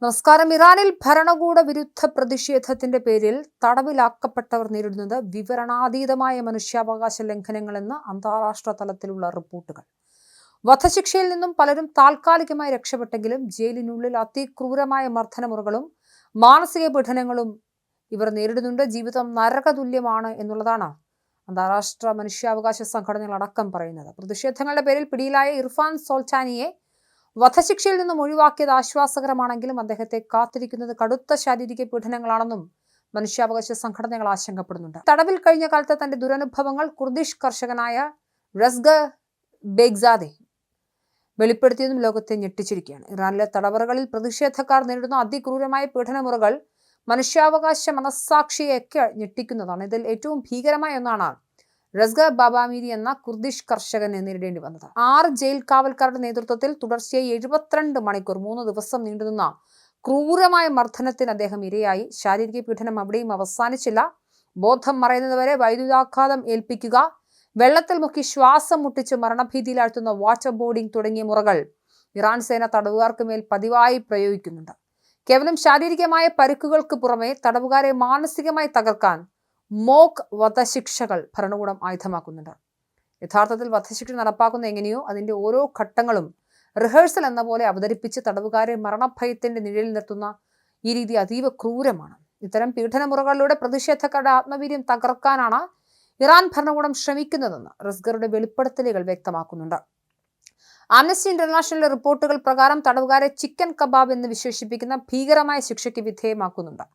നമസ്കാരം. ഇറാനിൽ ഭരണകൂട വിരുദ്ധ പ്രതിഷേധത്തിന്റെ പേരിൽ തടവിലാക്കപ്പെട്ടവർ നേരിടുന്നത് വിവരണാതീതമായ മനുഷ്യാവകാശ ലംഘനങ്ങളെന്ന് അന്താരാഷ്ട്ര തലത്തിലുള്ള റിപ്പോർട്ടുകൾ. വധശിക്ഷയിൽ നിന്നും പലരും താൽക്കാലികമായി രക്ഷപ്പെട്ടെങ്കിലും ജയിലിനുള്ളിൽ അതിക്രൂരമായ മർദ്ദനമുറകളും മാനസിക പീഡനങ്ങളും ഇവർ നേരിടുന്നുണ്ട്. ജീവിതം നരകതുല്യമാണ് എന്നുള്ളതാണ് അന്താരാഷ്ട്ര മനുഷ്യാവകാശ സംഘടനകളടക്കം പറയുന്നത്. പ്രതിഷേധങ്ങളുടെ പേരിൽ പിടിയിലായ ഇർഫാൻ സോൾട്ടാനിയെ വധശിക്ഷയിൽ നിന്നും ഒഴിവാക്കിയത് ആശ്വാസകരമാണെങ്കിലും അദ്ദേഹത്തെ കാത്തിരിക്കുന്നത് കടുത്ത ശാരീരിക പീഡനങ്ങളാണെന്നും മനുഷ്യാവകാശ സംഘടനകൾ ആശങ്കപ്പെടുന്നുണ്ട്. തടവിൽ കഴിഞ്ഞ കാലത്തെ തന്റെ ദുരനുഭവങ്ങൾ കുർദിഷ് കർഷകനായ റസ്ഗ ബേഗ്സാദെ വെളിപ്പെടുത്തിയതും ലോകത്തെ ഞെട്ടിച്ചിരിക്കുകയാണ്. ഇറാനിലെ തടവറകളിൽ പ്രതിഷേധക്കാർ നേരിടുന്ന അതിക്രൂരമായ പീഡനമുറകൾ മനുഷ്യാവകാശ മനസ്സാക്ഷിയൊക്കെ ഞെട്ടിക്കുന്നതാണ്. ഇതിൽ ഏറ്റവും ഭീകരമായ ഒന്നാണ് റസ്ഗ ബാബാമീരി എന്ന കുർദിഷ് കർഷകനെ നേരിടേണ്ടി വന്നത്. 6 ജയിൽ കാവൽക്കാരുടെ നേതൃത്വത്തിൽ തുടർച്ചയായി 72 മണിക്കൂർ 3 ദിവസം നീണ്ടുനിന്ന ക്രൂരമായ മർദ്ദനത്തിന് അദ്ദേഹം ഇരയായി. ശാരീരിക പീഡനം അവിടെയും അവസാനിച്ചില്ല. ബോധം മറയുന്നതുവരെ വൈദ്യുതാഘാതം ഏൽപ്പിക്കുക, വെള്ളത്തിൽ മുക്കി ശ്വാസം മുട്ടിച്ച് മരണഭീതിയിലാഴ്ത്തുന്ന വാട്ടർ ബോർഡിംഗ് തുടങ്ങിയ മുറകൾ ഇറാൻ സേന തടവുകാർക്ക് മേൽ പതിവായി പ്രയോഗിക്കുന്നുണ്ട്. കേവലം ശാരീരികമായ പരുക്കുകൾക്ക് പുറമെ തടവുകാരെ മാനസികമായി തകർക്കാൻ മോക്ക് വധശിക്ഷകൾ ഭരണകൂടം ആയുധമാക്കുന്നുണ്ട്. യഥാർത്ഥത്തിൽ വധശിക്ഷ നടപ്പാക്കുന്ന എങ്ങനെയോ അതിന്റെ ഓരോ ഘട്ടങ്ങളും റിഹേഴ്സൽ എന്ന പോലെ അവതരിപ്പിച്ച് തടവുകാരെ മരണഭയത്തിന്റെ നിഴലിൽ നിർത്തുന്ന ഈ രീതി അതീവ ക്രൂരമാണ്. ഇത്തരം പീഡനമുറകളിലൂടെ പ്രതിഷേധക്കാരുടെ ആത്മവീര്യം തകർക്കാനാണ് ഇറാൻ ഭരണകൂടം ശ്രമിക്കുന്നതെന്ന് റസ്ഗറുടെ വെളിപ്പെടുത്തലുകൾ വ്യക്തമാക്കുന്നുണ്ട്. ആംനസ്റ്റി ഇന്റർനാഷണൽ റിപ്പോർട്ടുകൾ പ്രകാരം തടവുകാരെ ചിക്കൻ കബാബ് എന്ന് വിശേഷിപ്പിക്കുന്ന ഭീകരമായ ശിക്ഷയ്ക്ക് വിധേയമാക്കുന്നുണ്ട്.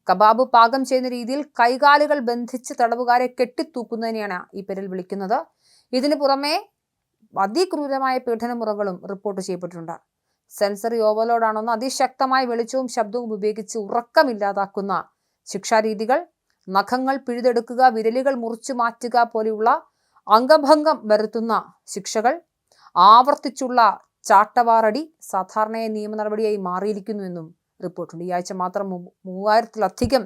കബാബ് പാകം ചെയ്യുന്ന രീതിയിൽ കൈകാലുകൾ ബന്ധിച്ച് തടവുകാരെ കെട്ടിത്തൂക്കുന്നതിനെയാണ് ഈ പേരിൽ വിളിക്കുന്നത്. ഇതിനു പുറമെ അതിക്രൂരമായ പീഡനമുറകളും റിപ്പോർട്ട് ചെയ്യപ്പെട്ടിട്ടുണ്ട്. സെൻസറി ഓവർലോഡാണെന്ന് അതിശക്തമായ വെളിച്ചവും ശബ്ദവും ഉപയോഗിച്ച് ഉറക്കമില്ലാതാക്കുന്ന ശിക്ഷാരീതികൾ, നഖങ്ങൾ പിഴുതെടുക്കുക, വിരലുകൾ മുറിച്ചു മാറ്റുക പോലെയുള്ള അംഗഭംഗം വരുത്തുന്ന ശിക്ഷകൾ, ആവർത്തിച്ചുള്ള ചാട്ടവാറടി സാധാരണയായി നിയമ നടപടിയായി മാറിയിരിക്കുന്നുവെന്നും റിപ്പോർട്ടുണ്ട്. ഈ ആഴ്ച മാത്രം 3000-ലധികം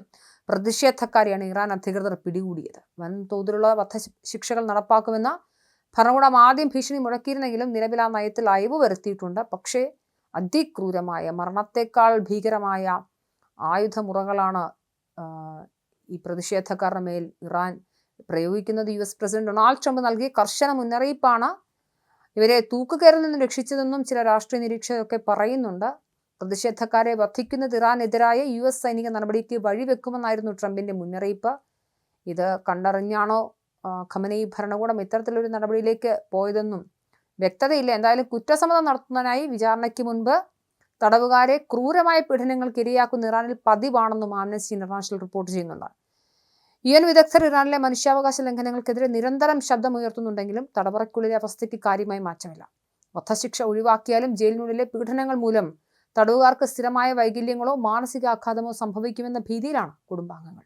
പ്രതിഷേധക്കാരെയാണ് ഇറാൻ അധികൃതർ പിടികൂടിയത്. വൻതോതിലുള്ള വധശിക്ഷകൾ നടപ്പാക്കുമെന്ന് ഭരണകൂടം ആദ്യം ഭീഷണി മുഴക്കിയിരുന്നെങ്കിലും നിലവിൽ ആ നയത്തിൽ അയവ് വരുത്തിയിട്ടുണ്ട്. പക്ഷേ അതിക്രൂരമായ മരണത്തെക്കാൾ ഭീകരമായ ആയുധമുറകളാണ് ഈ പ്രതിഷേധക്കാരുടെ മേൽ ഇറാൻ പ്രയോഗിക്കുന്നത്. US പ്രസിഡന്റ് ഡൊണാൾഡ് ട്രംപ് നൽകിയ കർശന മുന്നറിയിപ്പാണ് ഇവരെ തൂക്കുകയറിൽ നിന്ന് രക്ഷിച്ചതെന്നും ചില രാഷ്ട്രീയ നിരീക്ഷകരൊക്കെ പറയുന്നുണ്ട്. പ്രതിഷേധക്കാരെ വധിക്കുന്നത് ഇറാനെതിരായ US സൈനിക നടപടിക്ക് വഴിവെക്കുമെന്നായിരുന്നു ട്രംപിന്റെ മുന്നറിയിപ്പ്. ഇത് കണ്ടറിഞ്ഞാണോ ഖമനേയി ഭരണകൂടം ഇത്തരത്തിലൊരു നടപടിയിലേക്ക് പോയതെന്നും വ്യക്തതയില്ല. എന്തായാലും കുറ്റസമ്മതം നടത്തുന്നതിനായി വിചാരണയ്ക്ക് മുൻപ് തടവുകാരെ ക്രൂരമായ പീഡനങ്ങൾക്ക് ഇരയാക്കുന്ന ഇറാനിൽ പതിവാണെന്നും ആംനസ്റ്റി ഇന്റർനാഷണൽ റിപ്പോർട്ട് ചെയ്യുന്നുണ്ട്. UN വിദഗ്ധർ ഇറാനിലെ മനുഷ്യാവകാശ ലംഘനങ്ങൾക്കെതിരെ നിരന്തരം ശബ്ദമുയർത്തുന്നുണ്ടെങ്കിലും തടവറയ്ക്കുള്ളിലെ അവസ്ഥയ്ക്ക് കാര്യമായി മാറ്റമില്ല. വധശിക്ഷ ഒഴിവാക്കിയാലും ജയിലിനുള്ളിലെ പീഡനങ്ങൾ മൂലം തടവുകാർക്ക് സ്ഥിരമായ വൈകല്യങ്ങളോ മാനസികാഘാതമോ സംഭവിക്കുമെന്ന ഭീതിയിലാണ് കുടുംബാംഗങ്ങൾ.